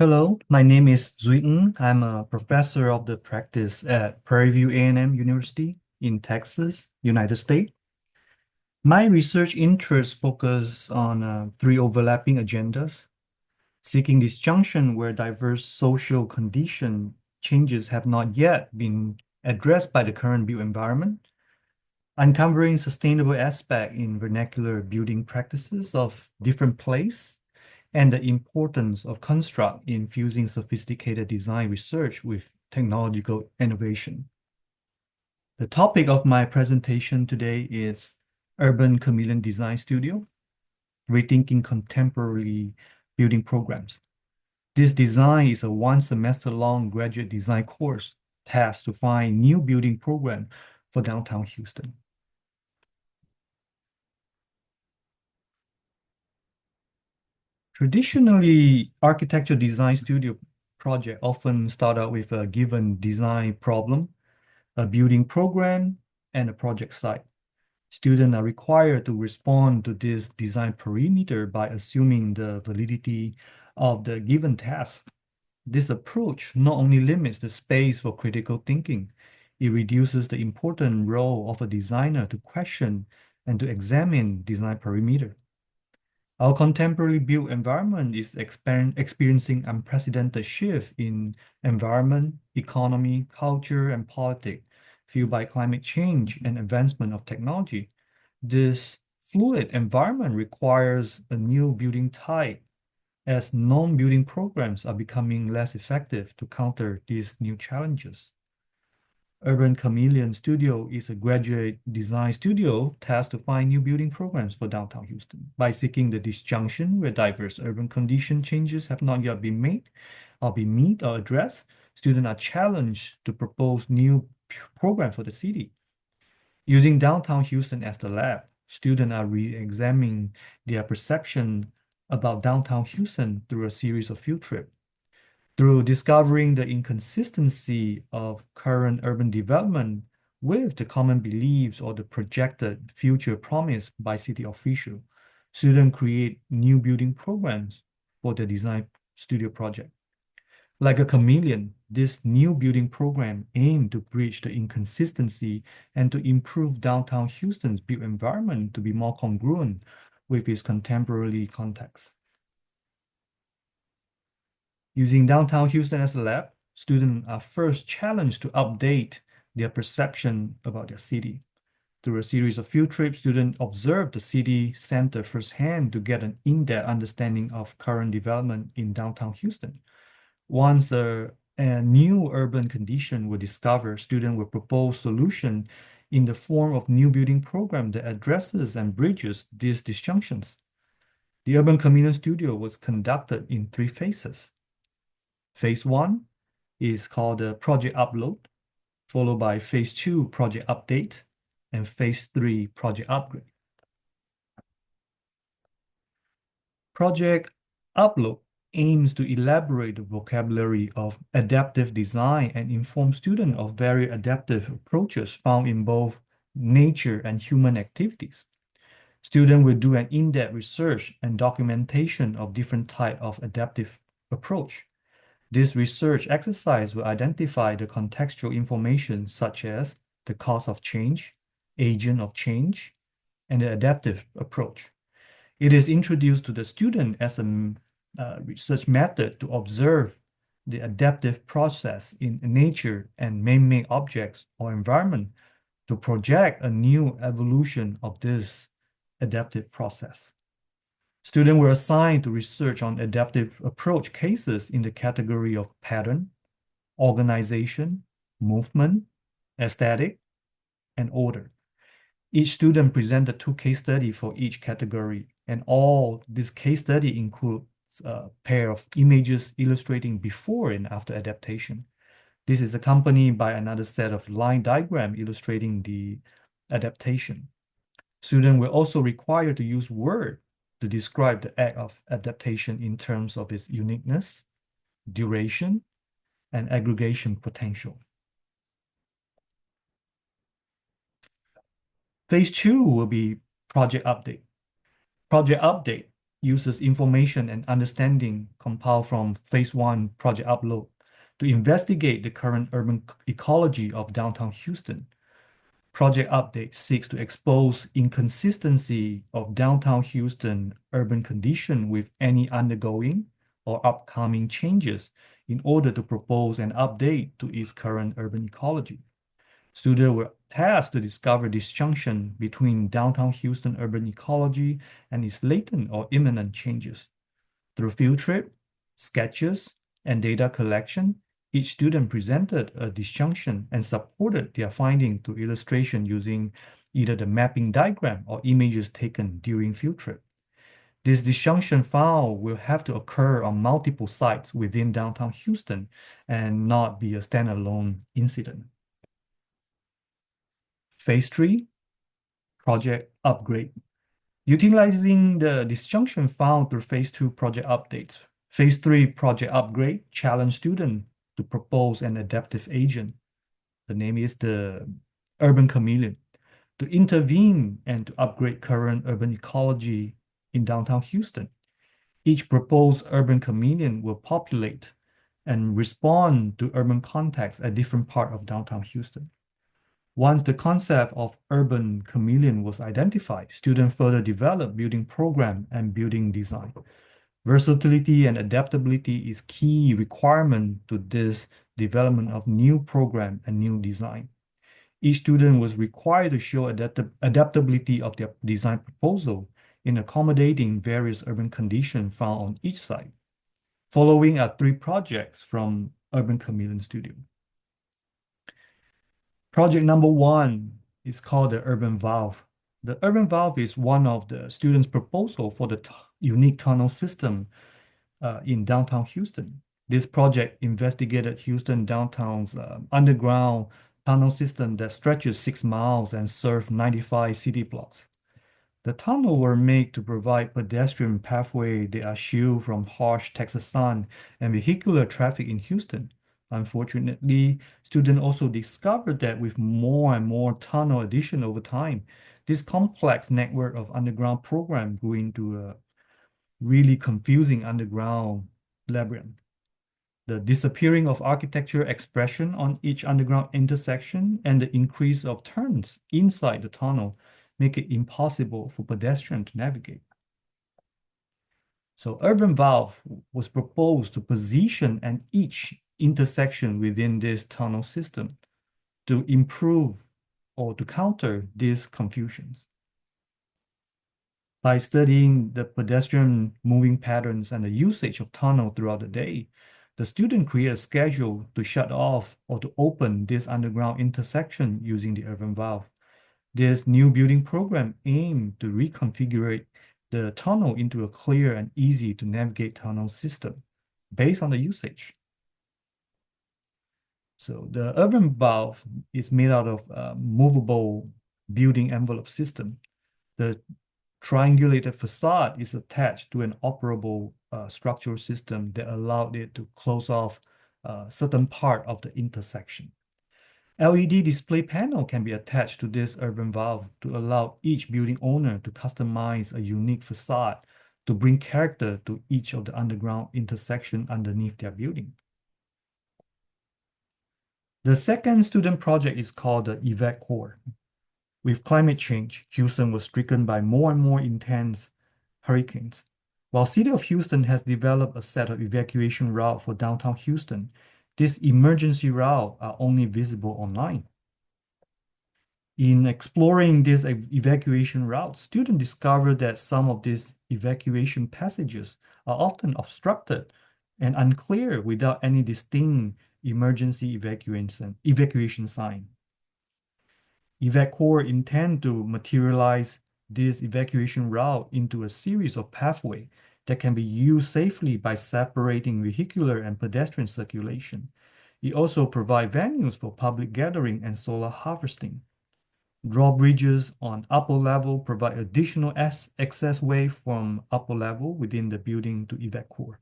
Hello, my name is Zui Ng. I'm a professor of the practice at Prairie View A&M University in Texas, United States. My research interests focus on three overlapping agendas: seeking disjunction where diverse social condition changes have not yet been addressed by the current built environment, uncovering sustainable aspect in vernacular building practices of different place, and the importance of construct in fusing sophisticated design research with technological innovation. The topic of my presentation today is Urban Chameleon Design Studio, Rethinking Contemporary Building Programs. This design is a one-semester-long graduate design course tasked to find new building program for downtown Houston. Traditionally, architecture design studio project often start out with a given design problem, a building program, and a project site. Students are required to respond to this design perimeter by assuming the validity of the given task. This approach not only limits the space for critical thinking, it reduces the important role of a designer to question and to examine design perimeter. Our contemporary built environment is experiencing unprecedented shift in environment, economy, culture, and politics, fueled by climate change and advancement of technology. This fluid environment requires a new building type, as non-building programs are becoming less effective to counter these new challenges. Urban Chameleon Studio is a graduate design studio tasked to find new building programs for downtown Houston. By seeking the disjunction where diverse urban condition changes have not yet been made or been met or addressed, students are challenged to propose new programs for the city. Using downtown Houston as the lab, students are re-examining their perception about downtown Houston through a series of field trips. Through discovering the inconsistency of current urban development with the common beliefs or the projected future promised by city officials, students create new building programs for the design studio project. Like a chameleon, this new building program aimed to bridge the inconsistency and to improve downtown Houston's built environment to be more congruent with its contemporary context. Using downtown Houston as a lab, students are first challenged to update their perception about their city. Through a series of field trips, students observe the city center firsthand to get an in-depth understanding of current development in downtown Houston. Once a new urban condition were discovered, students will propose solution in the form of new building program that addresses and bridges these disjunctions. The Urban Chameleon Studio was conducted in three phases. Phase one is called the project upload, followed by phase two, project update, and phase three, project upgrade. Project upload aims to elaborate the vocabulary of adaptive design and inform students of various adaptive approaches found in both nature and human activities. Students will do an in-depth research and documentation of different types of adaptive approach. This research exercise will identify the contextual information such as the cause of change, agent of change, and the adaptive approach. It is introduced to the student as a research method to observe the adaptive process in nature and man-made objects or environment to project a new evolution of this adaptive process. Students were assigned to research on adaptive approach cases in the category of pattern, organization, movement, aesthetic, and order. Each student presented two case studies for each category, and all this case study includes a pair of images illustrating before and after adaptation. This is accompanied by another set of line diagram illustrating the adaptation. Students were also required to use words to describe the act of adaptation in terms of its uniqueness, duration, and aggregation potential. Phase two will be project update. Project update uses information and understanding compiled from phase one project upload to investigate the current urban ecology of downtown Houston. Project Update seeks to expose inconsistency of downtown Houston urban condition with any undergoing or upcoming changes in order to propose an update to its current urban ecology. Students were tasked to discover disjunction between downtown Houston urban ecology and its latent or imminent changes. Through field trip, sketches, and data collection, each student presented a disjunction and supported their finding to illustration using either the mapping diagram or images taken during field trip. This disjunction found will have to occur on multiple sites within downtown Houston and not be a standalone incident. Phase 3, Project Upgrade. Utilizing the disjunction found through Phase 2 project updates, Phase 3 project upgrade challenged students to propose an adaptive agent. The name is the Urban Chameleon, to intervene and to upgrade current urban ecology in downtown Houston. Each proposed urban chameleon will populate and respond to urban context at different parts of downtown Houston. Once the concept of urban chameleon was identified, students further developed building program and building design. Versatility and adaptability is key requirement to this development of new program and new design. Each student was required to show adaptability of their design proposal in accommodating various urban conditions found on each site. Following are 3 projects from Urban Chameleon Studio. Project number 1 is called the Urban Valve. The Urban Valve is one of the students' proposal for the unique tunnel system in downtown Houston. This project investigated Houston downtown's underground tunnel system that stretches 6 miles and serves 95 city blocks. The tunnel were made to provide pedestrian pathway that are shielded from harsh Texas sun and vehicular traffic in Houston. Unfortunately, students also discovered that with more and more tunnel addition over time, this complex network of underground program grew into a really confusing underground labyrinth. The disappearing of architecture expression on each underground intersection and the increase of turns inside the tunnel make it impossible for pedestrians to navigate. So Urban Valve was proposed to position at each intersection within this tunnel system to improve or to counter these confusions. By studying the pedestrian moving patterns and the usage of tunnel throughout the day, the student create a schedule to shut off or to open this underground intersection using the Urban Valve. This new building program aimed to reconfigure the tunnel into a clear and easy to navigate tunnel system based on the usage. So the Urban Valve is made out of a movable building envelope system. The triangulated facade is attached to an operable structural system that allowed it to close off a certain part of the intersection. LED display panel can be attached to this Urban Valve to allow each building owner to customize a unique facade to bring character to each of the underground intersection underneath their building. The second student project is called the EVAC Core. With climate change, Houston was stricken by more and more intense hurricanes. While City of Houston has developed a set of evacuation routes for downtown Houston, these emergency routes are only visible online. In exploring these evacuation routes, students discovered that some of these evacuation passages are often obstructed and unclear without any distinct emergency evacuation sign. EVACOR intend to materialize this evacuation route into a series of pathways that can be used safely by separating vehicular and pedestrian circulation. It also provides venues for public gathering and solar harvesting. Drawbridges on upper level provide additional access way from upper level within the building to EVACOR.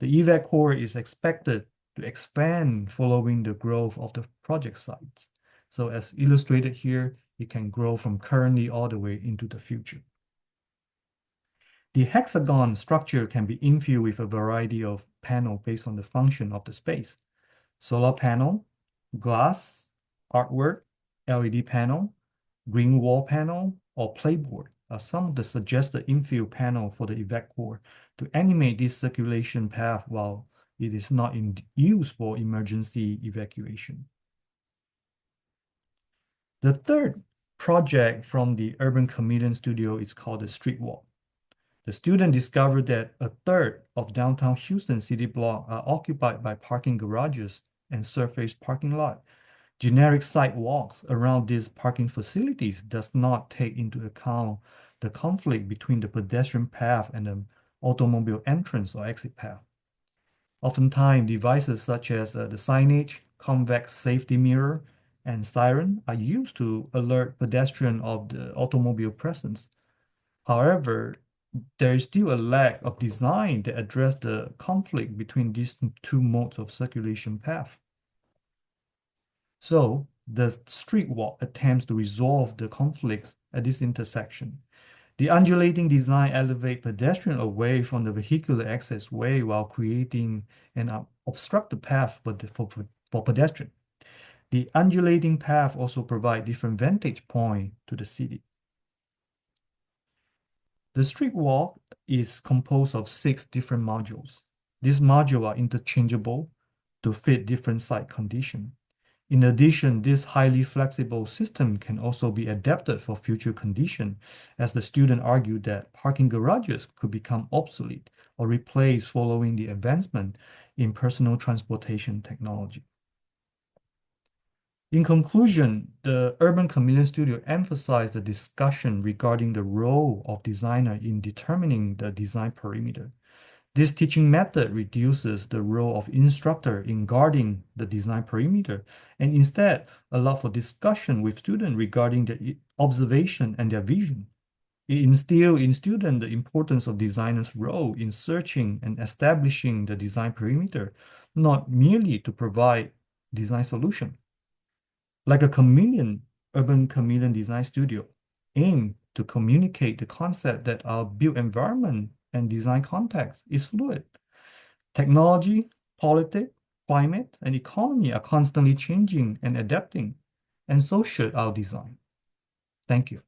The EVACOR is expected to expand following the growth of the project sites. So as illustrated here, it can grow from currently all the way into the future. The hexagon structure can be infilled with a variety of panels based on the function of the space. Solar panel, glass, artwork, LED panel, green wall panel, or playboard are some of the suggested infill panel for the evac core to animate this circulation path while it is not in use for emergency evacuation. The third project from the Urban Chameleon Studio is called the Street Walk. The student discovered that a third of downtown Houston city block are occupied by parking garages and surface parking lot. Generic sidewalks around these parking facilities does not take into account the conflict between the pedestrian path and the automobile entrance or exit path. Oftentimes, devices such as the signage, convex safety mirror, and siren are used to alert pedestrians of the automobile presence. However, there is still a lack of design that address the conflict between these two modes of circulation path. So the street walk attempts to resolve the conflicts at this intersection. The undulating design elevates pedestrians away from the vehicular access way while creating an obstructed path for pedestrians. The undulating path also provides different vantage points to the city. The street walk is composed of 6 different modules. These modules are interchangeable to fit different site conditions. In addition, this highly flexible system can also be adapted for future conditions, as the student argued that parking garages could become obsolete or replaced following the advancement in personal transportation technology. In conclusion, the Urban Chameleon Studio emphasized the discussion regarding the role of designer in determining the design perimeter. This teaching method reduces the role of instructor in guarding the design perimeter and instead allow for discussion with students regarding their observation and their vision. It instills in students the importance of designer's role in searching and establishing the design perimeter, not merely to provide design solution. Like a chameleon, Urban Chameleon Design Studio aim to communicate the concept that our built environment and design context is fluid. Technology, politics, climate, and economy are constantly changing and adapting, and so should our design. Thank you.